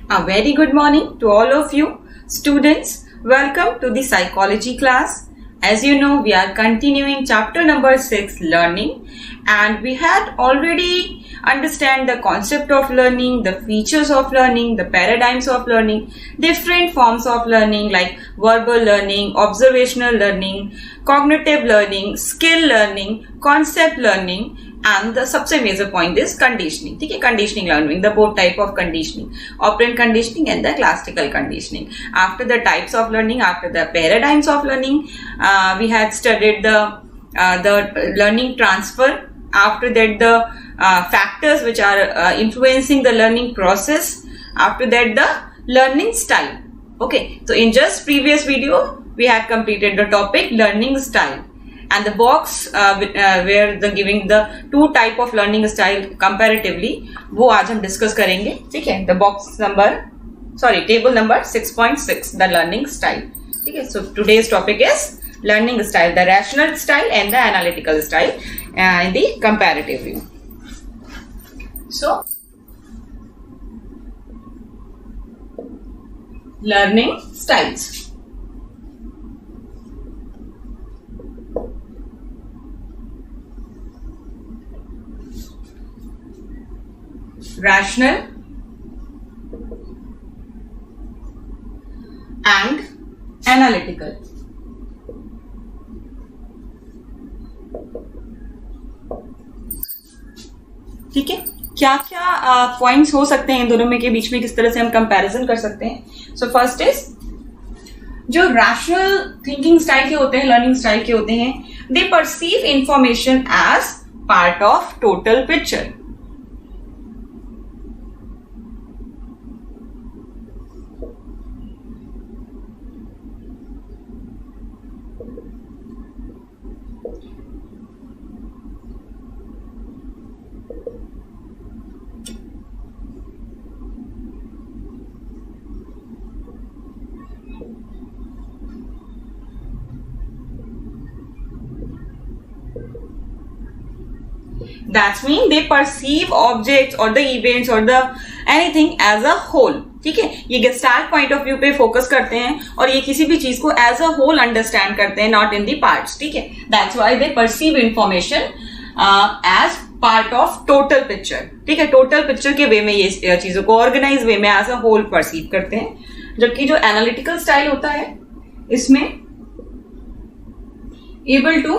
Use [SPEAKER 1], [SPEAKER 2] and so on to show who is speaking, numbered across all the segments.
[SPEAKER 1] A very good morning to all of you students. Welcome to the psychology class. As you know, we are continuing chapter number 6, learning, and we had already understand the concept of learning, the features of learning, the paradigms of learning, different forms of learning like verbal learning, observational learning, cognitive learning, skill learning, concept learning, and the सबसे major point is conditioning. ठीक है, conditioning learning, the both type of conditioning, operant conditioning and the classical conditioning. After the types of learning, after the paradigms of learning, we had studied the learning transfer. After that, the factors which are influencing the learning process. After that, the learning style. Okay, so in just previous video, we had completed the topic learning style. And the box where the giving the two type of learning style comparatively, वो आज हम discuss करेंगे. ठीक है, the box number, table number 6.6, the learning style. ठीक है, so today's topic is learning style, the rational style and the analytical style in the comparative view. So learning styles. Rational and analytical. ठीक है, क्या क्या points हो सकते हैं इन दोनों में के बीच में, किस तरह से हम कंपैरिजन कर सकते हैं. सो फर्स्ट इज जो रैशनल थिंकिंग स्टाइल के होते हैं, लर्निंग स्टाइल के होते हैं, they perceive information as part of total picture. That means they perceive objects or the events or the anything as a whole. ठीक है, ये गेस्टाल्ट पॉइंट ऑफ व्यू पे फोकस करते हैं और ये किसी भी चीज को एज अ होल अंडरस्टैंड करते हैं, नॉट इन दी पार्ट्स. ठीक है, that's why they perceive information as part of total picture. ठीक है, टोटल पिक्चर के वे में ये चीजों को ऑर्गेनाइज वे में एज अ होल परसीव करते हैं. जबकि जो एनालिटिकल स्टाइल होता है, इसमें एबल टू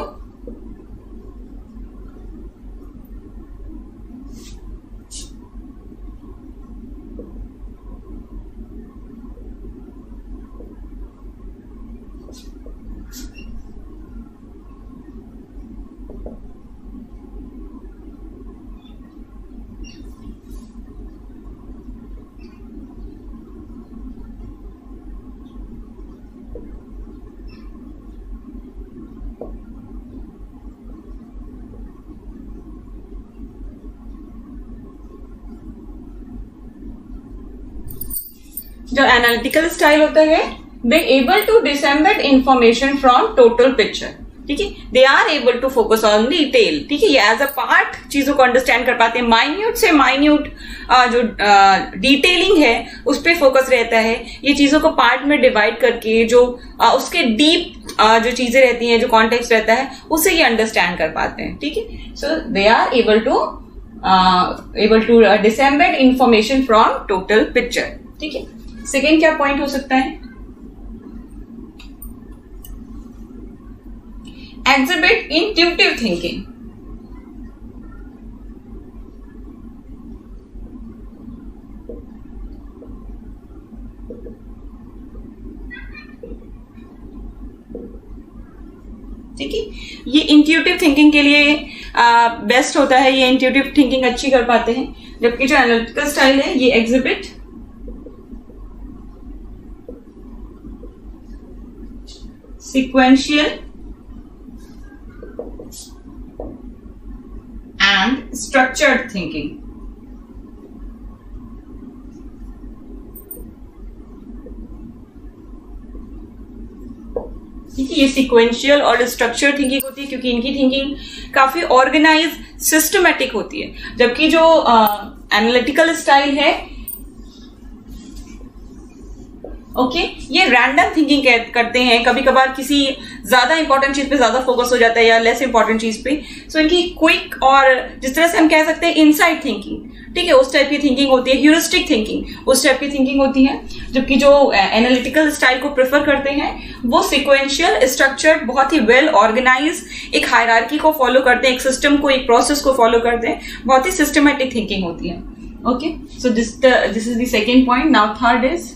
[SPEAKER 1] जो एनालिटिकल स्टाइल होता है, they able to disembed information from total picture. ठीक है, they are able to focus on detail. ठीक है, ये एज अ पार्ट चीजों को अंडरस्टैंड कर पाते हैं. माइन्यूट से माइन्यूट जो डिटेलिंग है उस पर फोकस रहता है. ये चीजों को पार्ट में डिवाइड करके जो उसके डीप जो चीजें रहती हैं, जो कॉन्टेक्स्ट रहता है, उसे ये अंडरस्टैंड कर पाते हैं. ठीक है, so they are able to disembed information from total picture. ठीक है, सेकेंड क्या पॉइंट हो सकता है, एग्जिबिट इंट्यूटिव थिंकिंग. ठीक है, ये इंट्यूटिव थिंकिंग के लिए बेस्ट होता है. ये इंट्यूटिव थिंकिंग अच्छी कर पाते हैं. जबकि जो एनालिटिकल स्टाइल है, ये exhibit sequential and structured thinking. ठीक है, ये सीक्वेंशियल और स्ट्रक्चर थिंकिंग होती है क्योंकि इनकी थिंकिंग काफी ऑर्गेनाइज सिस्टमेटिक होती है. जबकि जो एनालिटिकल स्टाइल है ओके ये रैंडम थिंकिंग करते हैं, कभी कभार किसी ज्यादा इंपॉर्टेंट चीज पे ज्यादा फोकस हो जाता है या लेस इंपॉर्टेंट चीज पे। सो इनकी क्विक और जिस तरह से हम कह सकते हैं इनसाइड थिंकिंग, ठीक है, उस टाइप की थिंकिंग होती है। ह्यूरिस्टिक थिंकिंग उस टाइप की थिंकिंग होती है। जबकि जो एनालिटिकल स्टाइल को प्रेफर करते हैं वो सिक्वेंशियल, स्ट्रक्चर्ड, बहुत ही वेल ऑर्गेनाइज एक हायरार्की को फॉलो करते हैं, एक सिस्टम को, एक प्रोसेस को फॉलो करते हैं, बहुत ही सिस्टमेटिक थिंकिंग होती है। Okay, so this is the second point. Now third is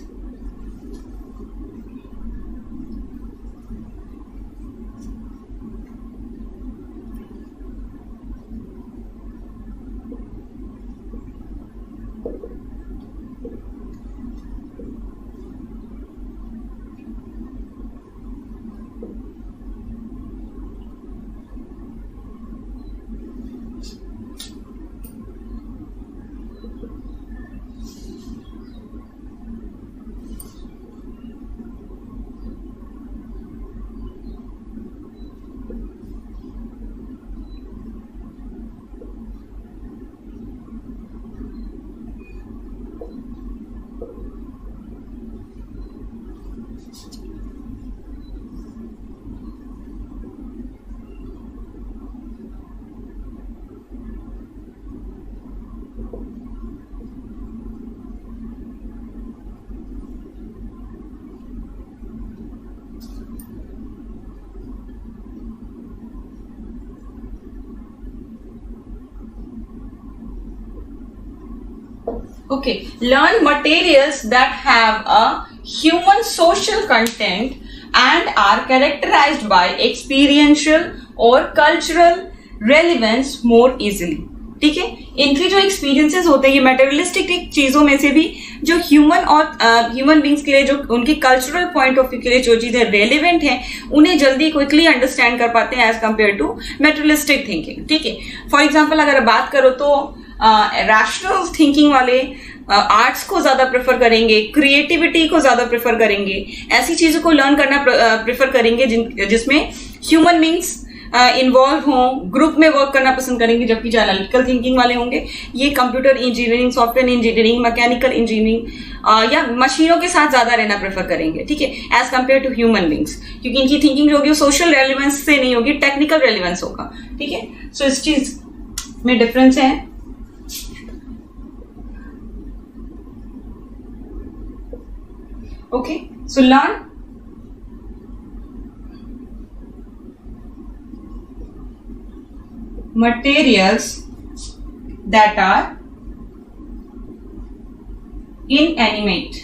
[SPEAKER 1] okay, learn materials that have a human social content and are characterized by experiential or cultural relevance more easily. ठीक है, इनके जो experiences होते हैं ये materialistic चीजों में से भी जो ह्यूमन और ह्यूमन बींग्स के लिए जो उनकी कल्चरल पॉइंट ऑफ व्यू के लिए जो चीजें रेलिवेंट हैं उन्हें जल्दी क्विकली अंडरस्टैंड कर पाते हैं as compare to materialistic thinking. ठीक है, फॉर एग्जांपल अगर बात करो तो रैशनल थिंकिंग वाले आर्ट्स को ज्यादा प्रेफर करेंगे, क्रिएटिविटी को ज्यादा प्रेफर करेंगे, ऐसी चीजों को लर्न करना प्रेफर करेंगे जिसमें ह्यूमन बींग्स इन्वॉल्व हों, ग्रुप में वर्क करना पसंद करेंगे। जबकि जो एनालिटिकल थिंकिंग वाले होंगे ये computer engineering, software engineering, mechanical engineering या मशीनों के साथ ज्यादा रहना प्रेफर करेंगे। ठीक है, as compare to human beings, क्योंकि इनकी थिंकिंग जो होगी वो सोशल रेलिवेंस से नहीं होगी, टेक्निकल रेलिवेंस होगा। ठीक है, सो इस चीज में डिफरेंस है। Okay, so learn materials that are inanimate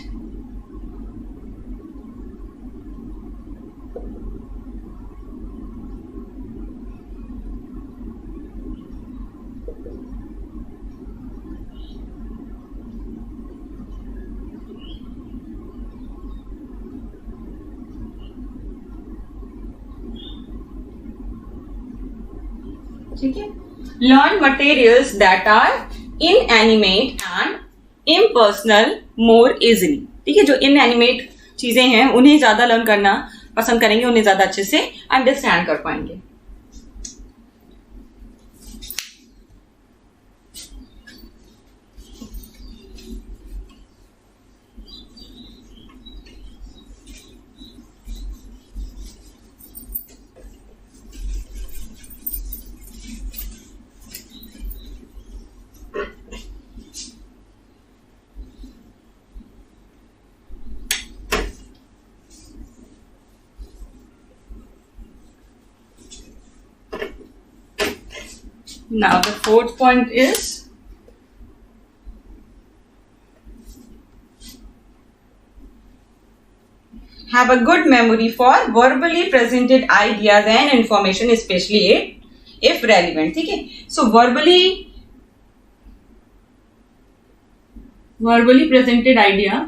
[SPEAKER 1] ठीक है, learn materials that are inanimate and impersonal more easily. ठीक है, जो इनएनिमेट चीजें हैं उन्हें ज्यादा लर्न करना पसंद करेंगे, उन्हें ज्यादा अच्छे से अंडरस्टैंड कर पाएंगे। Now the fourth point is have a good memory for verbally presented ideas and information, especially if relevant. ठीक है, so verbally presented idea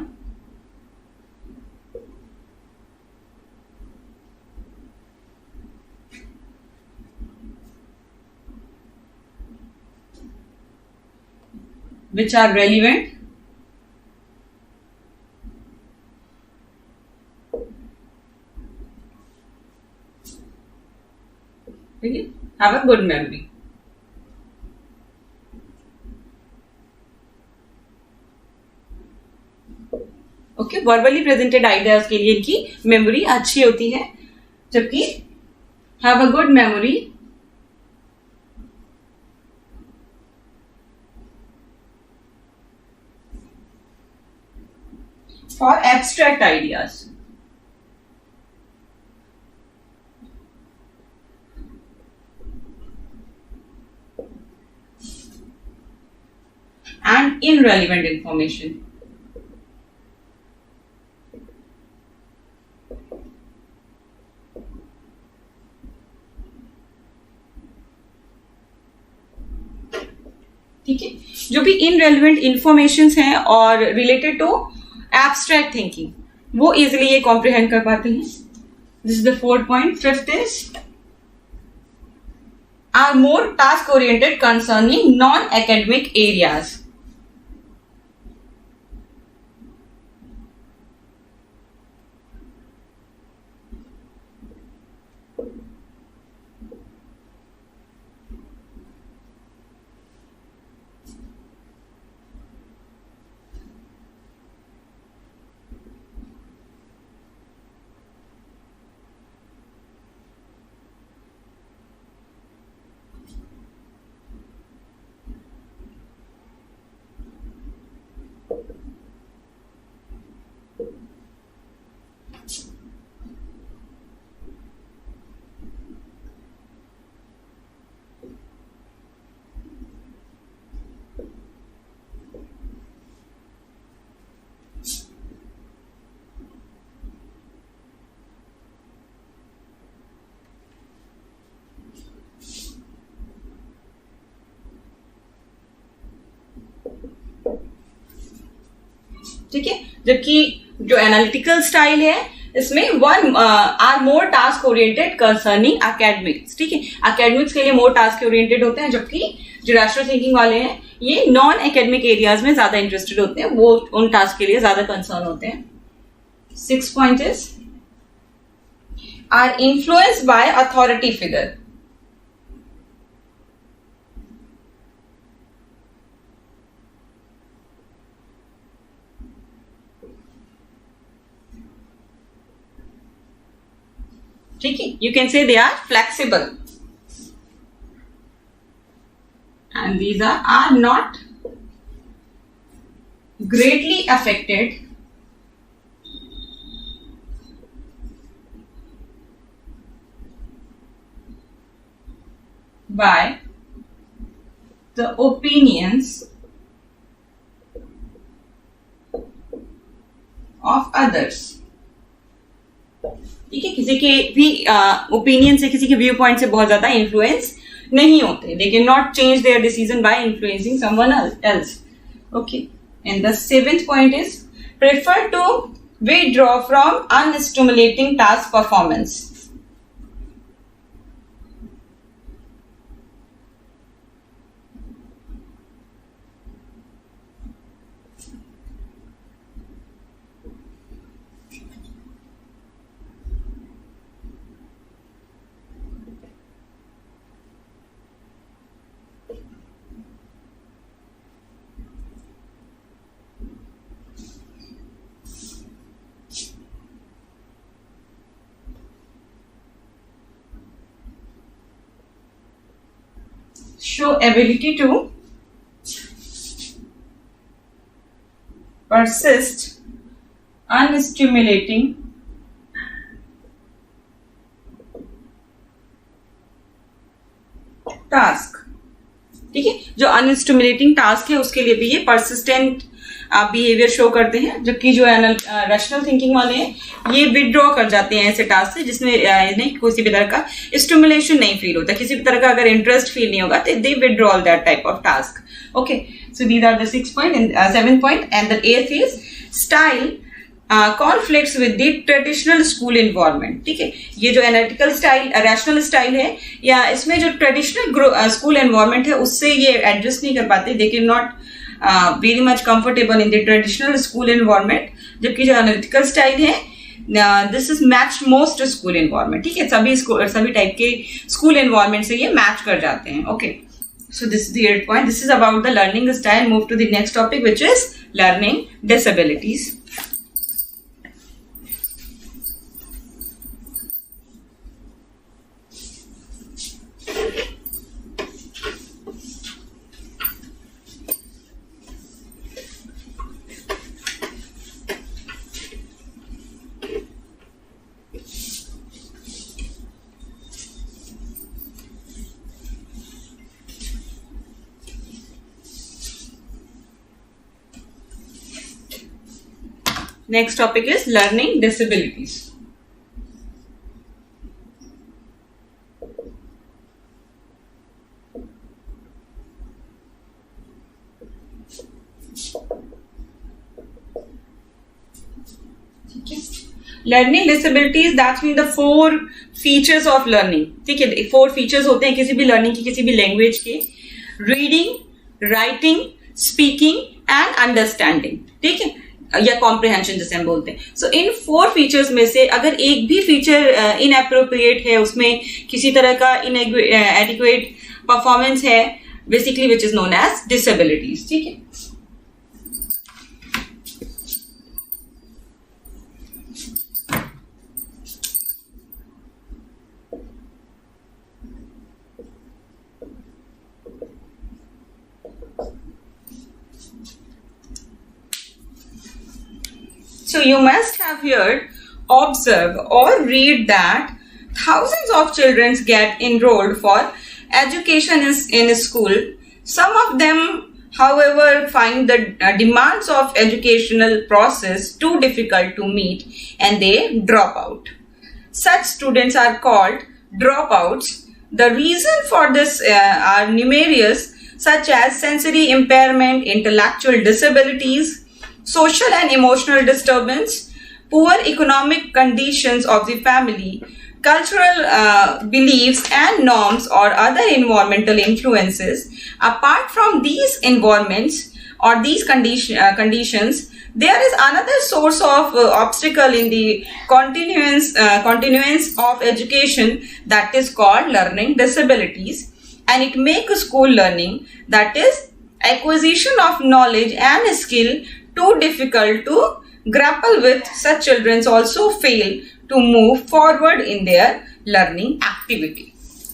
[SPEAKER 1] which are relevant okay, have a good memory. Okay, verbally presented ideas के लिए इनकी memory अच्छी होती है, जबकि have a good memory for abstract ideas. And irrelevant information. ठीक है, जो भी इनरेलिवेंट इंफॉर्मेशन हैं और रिलेटेड टू एब्स्ट्रैक्ट थिंकिंग, वो इजिली ये कॉम्प्रिहेंड कर पाते हैं। This is the 4th point. 5th is are more task oriented concerning non academic areas. ठीक है, जबकि जो एनालिटिकल स्टाइल है इसमें one are more task oriented concerning academics. ठीक है, एकेडमिक्स के लिए मोर टास्क ओरिएंटेड होते हैं, जबकि जो रैशनल थिंकिंग वाले हैं ये नॉन एकेडमिक एरियाज में ज्यादा इंटरेस्टेड होते हैं, वो उन टास्क के लिए ज्यादा कंसर्न होते हैं। 6th पॉइंट is are influenced by authority figure. ठीक है, you can say they are flexible and these are not greatly affected by the opinions of others। ठीक है, किसी के भी ओपिनियन से, किसी के व्यू पॉइंट से बहुत ज्यादा इन्फ्लुएंस नहीं होते। They can not change their decision by influencing someone else. Okay, and the 7th point is prefer to withdraw from unstimulating task performance. Show ability to persist unstimulating task. ठीक है, जो अनस्टिमुलेटिंग task है उसके लिए भी ये परसिस्टेंट बिहेवियर शो करते हैं, जबकि जो रैशनल थिंकिंग वाले हैं ये विदड्रॉ कर जाते हैं ऐसे टास्क से जिसमें इन्हें किसी भी तरह का स्टिमुलेशन नहीं फील होता, किसी भी तरह का अगर इंटरेस्ट फील नहीं होगा तो they withdraw that type of task. Okay, so these are the 6 point and 7 point and the 8th is style conflicts with the traditional school environment. ठीक है, ये जो एनालिटिकल स्टाइल रैशनल स्टाइल है या इसमें जो ट्रेडिशनल स्कूल एनवायरनमेंट है उससे ये एडजस्ट नहीं कर पाते, दे can not very much comfortable in the traditional school environment, जबकि जो एनालिटिकल स्टाइल है this is match most school environment. ठीक है, सभी टाइप के स्कूल एनवायरनमेंट से ये मैच कर जाते हैं। Okay, so this is the 8th point. This is about the learning style. Move to the next topic, which is learning disabilities. Next topic is learning disabilities. Learning disabilities that's mean the 4 features of learning. ठीक है, 4 features होते हैं किसी भी learning की, किसी भी language के. Reading, writing, speaking and understanding. ठीक है, या कॉम्प्रिहेंशन जिसे हम बोलते हैं. सो इन 4 फीचर्स में से अगर एक भी फीचर इनएप्रोप्रिएट है, उसमें किसी तरह का इनएडिक्वेट परफॉर्मेंस है, basically which is known as disabilities. ठीक है. So you must have heard, observe or read that thousands of children get enrolled for education in school. Some of them, however, find the demands of educational process too difficult to meet and they drop out. Such students are called dropouts. The reason for this are numerous, such as sensory impairment, intellectual disabilities, social and emotional disturbance, poor economic conditions of the family, cultural beliefs and norms or other environmental influences. Apart from these environments or these conditions, there is another source of obstacle in the continuance of education that is called learning disabilities, and it makes school learning, that is acquisition of knowledge and skill, too difficult to grapple with. Such children also fail to move forward in their learning activity.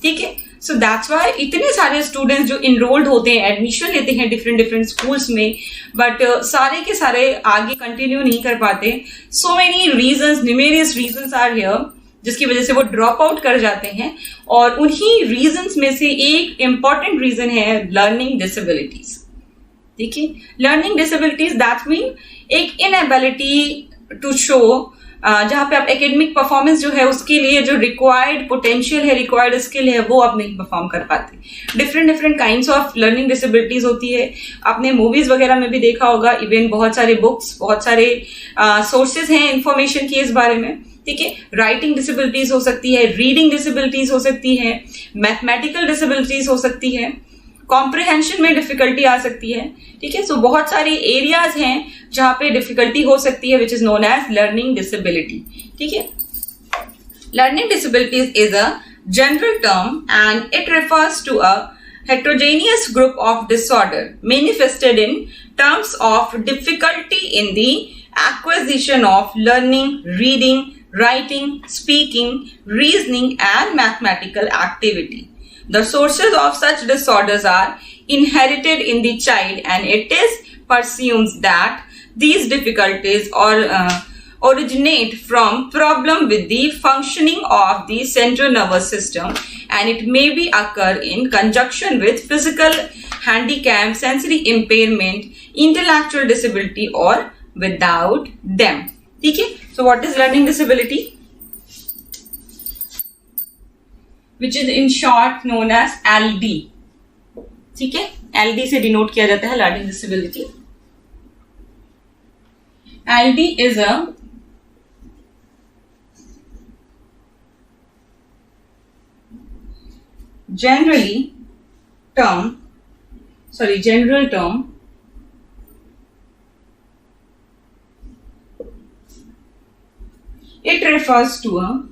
[SPEAKER 1] ठीक है. So that's why इतने सारे students जो enrolled होते हैं, admission लेते हैं different schools में, बट सारे के सारे आगे कंटिन्यू नहीं कर पाते. So many reasons, numerous reasons are here, जिसकी वजह से वो ड्रॉप आउट कर जाते हैं. और उन्हीं रीजंस में से एक इंपॉर्टेंट रीजन है लर्निंग डिसेबिलिटीज. देखिए, लर्निंग डिसेबिलिटीज दैट मीन एक इनएबिलिटी टू शो, जहां पे आप एकेडमिक परफॉर्मेंस जो है उसके लिए जो रिक्वायर्ड पोटेंशियल है, रिक्वायर्ड स्किल है, वो आप नहीं परफॉर्म कर पाते. Different kinds of learning disabilities होती है. आपने मूवीज वगैरह में भी देखा होगा, इवन बहुत सारे बुक्स, बहुत सारे सोर्सेज हैं इंफॉर्मेशन की इस बारे में. ठीक है, राइटिंग डिसेबिलिटीज हो सकती है, रीडिंग डिसेबिलिटीज हो सकती है, मैथमेटिकल डिसेबिलिटीज हो सकती है, कॉम्प्रिहेंशन में डिफिकल्टी आ सकती है. ठीक है, सो बहुत सारे एरियाज हैं जहां पे डिफिकल्टी हो सकती है, which is known as learning disability. ठीक है, learning disabilities is a general term and it refers to a heterogeneous group of disorder manifested in terms of difficulty in the acquisition of learning, reading, writing, speaking, reasoning and mathematical activity. The sources of such disorders are inherited in the child, and it is presumed that these difficulties originate from problem with the functioning of the central nervous system, and it may be occur in conjunction with physical handicap, sensory impairment, intellectual disability, or without them. ठीक है, so what is learning disability? Which is in short known as LD. ठीक है, LD से denote किया जाता है learning disability. LD is a general term it refers to a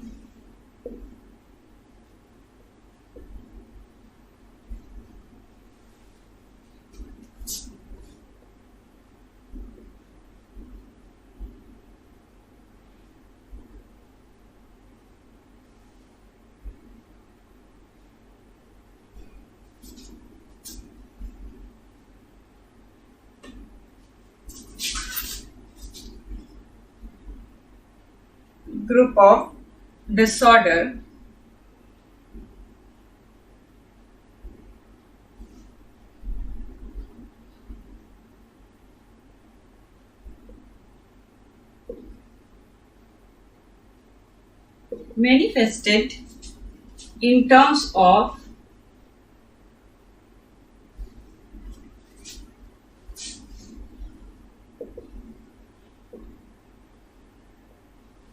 [SPEAKER 1] group of disorder manifested in terms of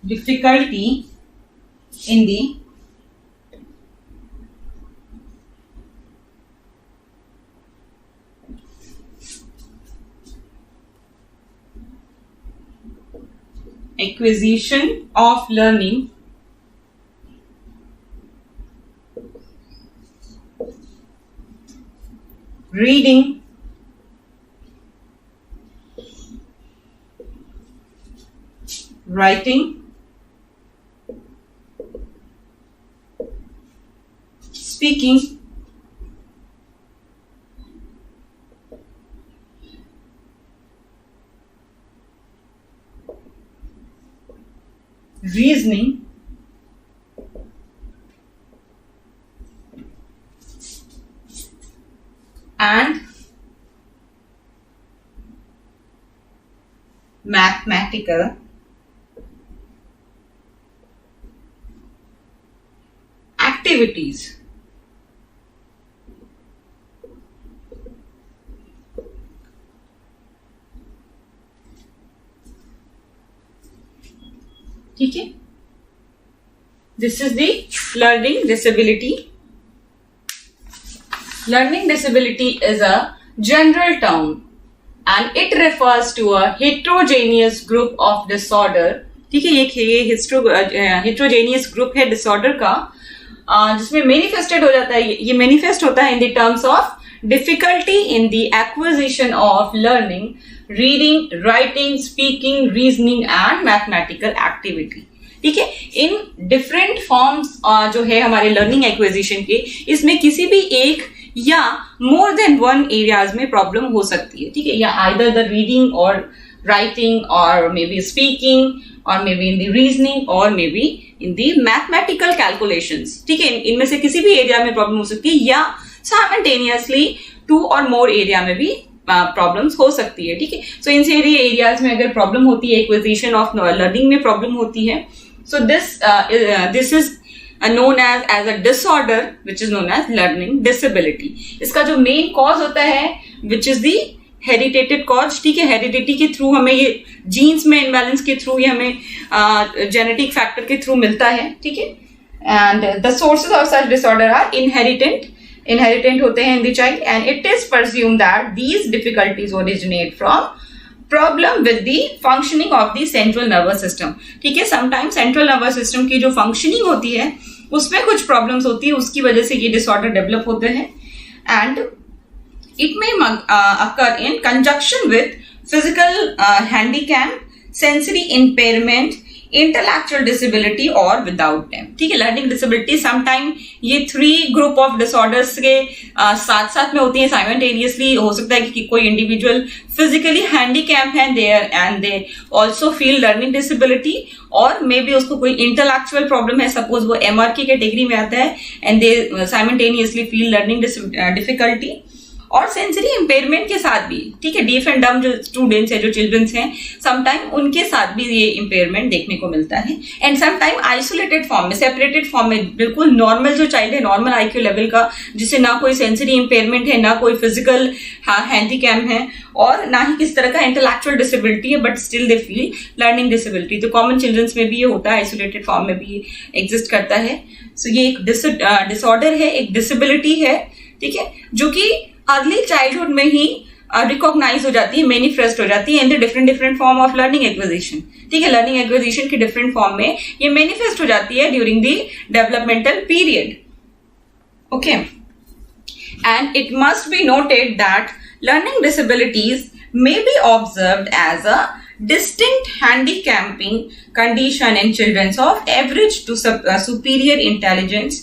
[SPEAKER 1] difficulty in the acquisition of learning, reading, writing, speaking, reasoning, and mathematical activities. ठीक है, this is the learning disability. Learning disability is a general term and it refers to a heterogeneous group of disorder. ठीक है, ये heterogeneous group है disorder का, जिसमें manifested हो जाता है, ये manifest होता है in the terms of difficulty in the acquisition of learning, reading, writing, speaking, reasoning and mathematical activity. ठीक है, इन डिफरेंट फॉर्म्स जो है हमारे लर्निंग एक्विजिशन के, इसमें किसी भी एक या मोर देन वन एरियाज में प्रॉब्लम हो सकती है. ठीक है, या आइदर द रीडिंग और राइटिंग और मे बी स्पीकिंग और may be in the reasoning और may be in the mathematical calculations. ठीक है, इनमें से किसी भी एरिया में प्रॉब्लम हो सकती है या साइमल्टेनियसली 2 और मोर एरिया में भी प्रॉब्लम्स हो सकती है. ठीक है, सो इन सारे एरियाज में अगर प्रॉब्लम होती है, एक्विजिशन ऑफ लर्निंग में प्रॉब्लम होती है, so this is known as a disorder which is known as learning disability. इसका जो मेन कॉज होता है which is the हेरिटेटेड कॉज. ठीक है, हेरिडिटी के थ्रू हमें ये जीन्स में इनबैलेंस के थ्रू ये हमें जेनेटिक फैक्टर के थ्रू मिलता है. ठीक है, and the sources of such disorder are inherent होते हैं in the child and it is presumed that these difficulties originate from problem with the functioning of the central nervous system. ठीक है, sometimes central nervous system की जो functioning होती है उसमें कुछ प्रॉब्लम्स होती है, उसकी वजह से ये डिसऑर्डर डेवलप होते हैं and it may occur in conjunction with physical handicap, sensory impairment, intellectual disability और विदाउट देम. ठीक है, लर्निंग डिसेबिलिटी समटाइम ये 3 ग्रुप ऑफ डिसऑर्डर्स के साथ साथ में होती है साइमल्टेनियसली. हो सकता है कि कोई इंडिविजुअल फिजिकली हैंडीकैप है there and they also feel learning disability, और मे बी उसको कोई इंटेलेक्चुअल प्रॉब्लम है, सपोज वो MR की कैटेगरी में आता है and they simultaneously feel learning difficulty, और सेंसरी इम्पेयरमेंट के साथ भी. ठीक है, डीफ एंड डम जो स्टूडेंट्स हैं, जो चिल्ड्रंस हैं, समटाइम उनके साथ भी ये इम्पेयरमेंट देखने को मिलता है एंड समटाइम आइसोलेटेड फॉर्म में, सेपरेटेड फॉर्म में. बिल्कुल नॉर्मल जो चाइल्ड है, नॉर्मल IQ लेवल का, जिसे ना कोई सेंसरी इम्पेयरमेंट है, ना कोई फिजिकल हैंडीकैप है और ना ही किसी तरह का इंटेलेक्चुअल डिसेबिलिटी है, but still they feel learning disability. तो कॉमन चिल्ड्रंस में भी ये होता है, आइसोलेटेड फॉर्म में भी एग्जिस्ट करता है. सो ये एक डिसऑर्डर है, एक डिसेबिलिटी है. ठीक है, जो कि अर्ली चाइल्डहुड में ही रिकॉग्नाइज हो जाती है, मैनिफेस्ट हो जाती है in the different form of learning acquisition. ठीक है, लर्निंग एक्विजिशन के डिफरेंट फॉर्म में ये मैनिफेस्ट हो जाती है during the developmental period. Okay, and it must be noted that learning disabilities may be observed as a distinct handicapping condition in children of average to superior intelligence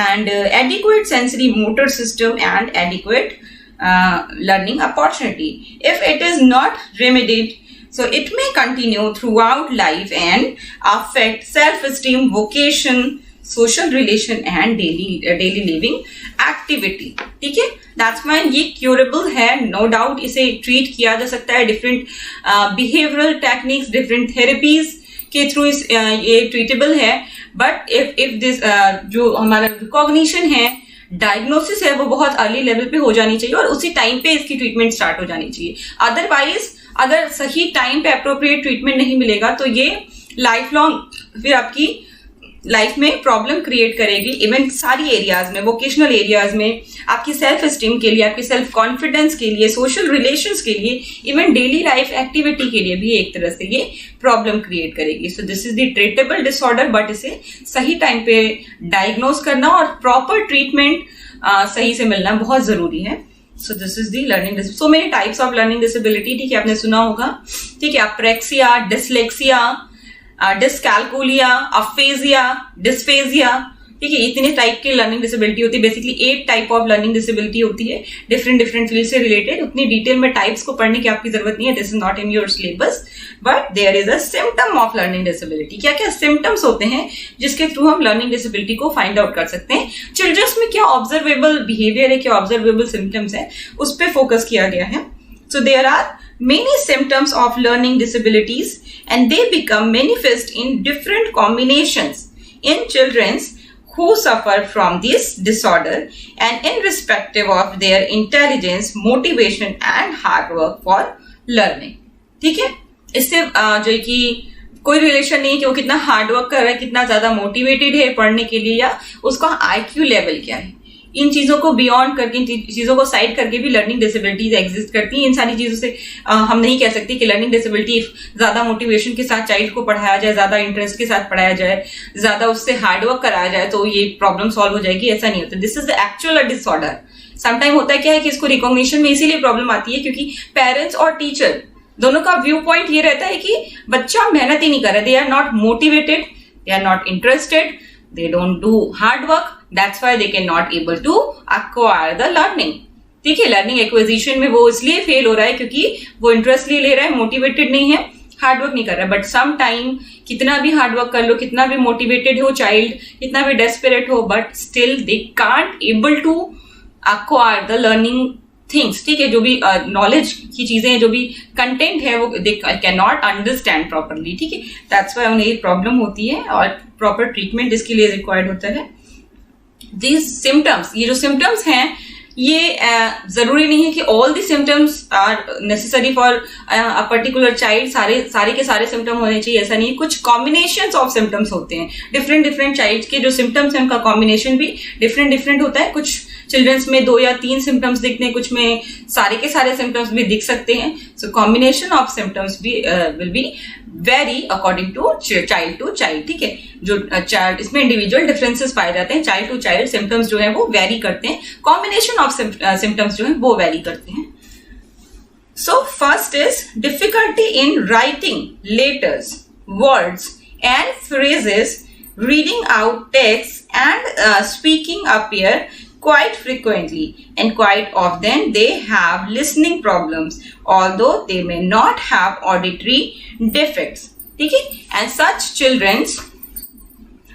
[SPEAKER 1] and adequate sensory motor system and adequate learning opportunity. If it is not remedied, so it may continue throughout life and affect self-esteem, vocation, social relation and daily living activity. ठीक है, that's why ये curable है, no doubt. इसे treat किया जा सकता है, different behavioral techniques, different therapies के थ्रू ये ट्रीटेबल है, बट इफ दिस जो हमारा रिकॉग्निशन है, डायग्नोसिस है, वो बहुत अर्ली लेवल पे हो जानी चाहिए और उसी टाइम पे इसकी ट्रीटमेंट स्टार्ट हो जानी चाहिए। अदरवाइज अगर सही टाइम पे अप्रोप्रिएट ट्रीटमेंट नहीं मिलेगा तो ये लाइफ लॉन्ग फिर आपकी लाइफ में प्रॉब्लम क्रिएट करेगी। इवन सारी एरियाज में, वोकेशनल एरियाज में, आपकी सेल्फ एस्टीम के लिए, आपकी सेल्फ कॉन्फिडेंस के लिए, सोशल रिलेशंस के लिए, इवन डेली लाइफ एक्टिविटी के लिए भी एक तरह से ये प्रॉब्लम क्रिएट करेगी। सो this is the treatable disorder, but इसे सही टाइम पे डायग्नोज करना और प्रॉपर ट्रीटमेंट सही से मिलना बहुत जरूरी है। So this is the learning, so many types of learning disability, ठीक है, आपने सुना होगा, ठीक है, apraxia, dyslexia, dyscalculia, aphasia, dysphagia, ठीक है, इतने टाइप की लर्निंग डिसेबिलिटी होती है। Basically 8 type of learning disability होती है, डिफरेंट फील्ड से रिलेटेड। उतनी डिटेल में टाइप्स को पढ़ने की आपकी जरूरत नहीं है, this is not in your syllabus, but there is a symptom of learning disability. क्या क्या सिम्टम्स होते हैं जिसके थ्रू हम लर्निंग डिसेबिलिटी को फाइंड आउट कर सकते हैं। चिल्ड्रंस में क्या ऑब्जर्वेबल बिहेवियर है, क्या ऑब्जर्वेबल सिम्टम्स है, उस पर फोकस किया गया है। So there are many symptoms of learning disabilities and they become manifest in different combinations in children who suffer from this disorder and irrespective of their intelligence, motivation and hard work for learning। ठीक है, इससे जो कि कोई relation नहीं है कि वो कितना हार्ड वर्क कर रहा है, कितना ज्यादा मोटिवेटेड है पढ़ने के लिए, या उसका IQ लेवल क्या है। इन चीजों को बियॉन्ड करके, इन चीजों को साइड करके भी लर्निंग डिसेबिलिटीज एग्जिस्ट करती हैं। इन सारी चीजों से हम नहीं कह सकते कि लर्निंग डिसेबिलिटी ज्यादा मोटिवेशन के साथ चाइल्ड को पढ़ाया जाए, ज्यादा इंटरेस्ट के साथ पढ़ाया जाए, ज्यादा उससे हार्डवर्क कराया जाए तो ये प्रॉब्लम सॉल्व हो जाएगी, ऐसा नहीं होता। This is the actual disorder. Sometime होता है क्या है कि इसको रिकॉग्निशन में इसीलिए प्रॉब्लम आती है क्योंकि पेरेंट्स और टीचर दोनों का व्यू पॉइंट ये रहता है कि बच्चा मेहनत ही नहीं कर रहा, they are not motivated, they are not interested, they don't do hard work, that's why they cannot able to acquire the learning। ठीक है, लर्निंग एक्विजिशन में वो इसलिए फेल हो रहा है क्योंकि वो इंटरेस्ट ले रहा है, मोटिवेटेड नहीं है, हार्डवर्क नहीं कर रहा है। बट सम टाइम कितना भी हार्डवर्क कर लो, कितना भी मोटिवेटेड हो चाइल्ड, कितना भी डेस्परेट हो, but still they can't able to acquire the learning things। ठीक है, जो भी नॉलेज की चीजें हैं, जो भी कंटेंट है, वो दे कैन नॉट अंडरस्टैंड प्रॉपरली। ठीक है, दैट्स वाई उन्हें प्रॉब्लम होती है और प्रॉपर ट्रीटमेंट इसके लिए रिक्वायर्ड होता है। दीज सिम्टम्स, ये जो सिम्टम्स हैं, ये जरूरी नहीं है कि all the symptoms are necessary for a particular child, सारे के सारे सिम्टम होने चाहिए, ऐसा नहीं। कुछ कॉम्बिनेशंस ऑफ सिम्टम्स होते हैं, डिफरेंट चाइल्ड के जो सिम्टम्स हैं उनका कॉम्बिनेशन भी डिफरेंट होता है। कुछ चिल्ड्रंस में 2 या 3 सिम्टम्स दिखते हैं, कुछ में सारे के सारे सिम्टम्स भी दिख सकते हैं। सो कॉम्बिनेशन ऑफ सिम्टम्स भी will be very according to child to child. ठीक है, जो चाइल्ड, इसमें इंडिविजुअल डिफरेंसेस पाए जाते हैं, चाइल्ड टू चाइल्ड सिम्टम्स जो है वो वेरी करते हैं, कॉम्बिनेशन ऑफ सिम्टम्स जो है वो वेरी करते हैं। So first is difficulty in writing letters, words and phrases, reading out text and speaking appear quite frequently, and quite often they have listening problems although they may not have auditory defects। ठीक है, and such children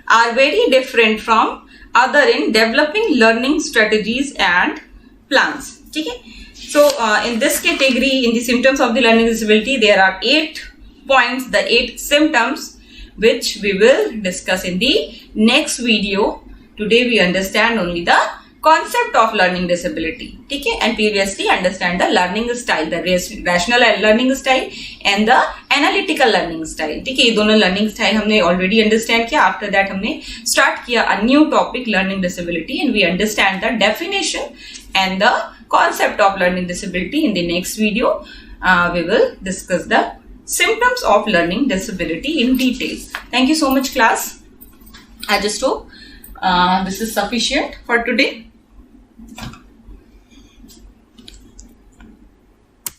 [SPEAKER 1] are very different from other in developing learning strategies and plans। ठीक है, so in this category, in the symptoms of the learning disability, there are 8 points, the 8 symptoms which we will discuss in the next video। Today we understand only the concept of learning disability। ठीक है, and previously understand the learning style, the rational learning style and the analytical learning style। ठीक है, ये दोनों learning style हमने already understand किया। After that हमने start किया a new topic, learning disability, and we understand the definition and the concept of learning disability। In the next video we will discuss the symptoms of learning disability in detail। Thank you so much class, I just hope this is sufficient for today।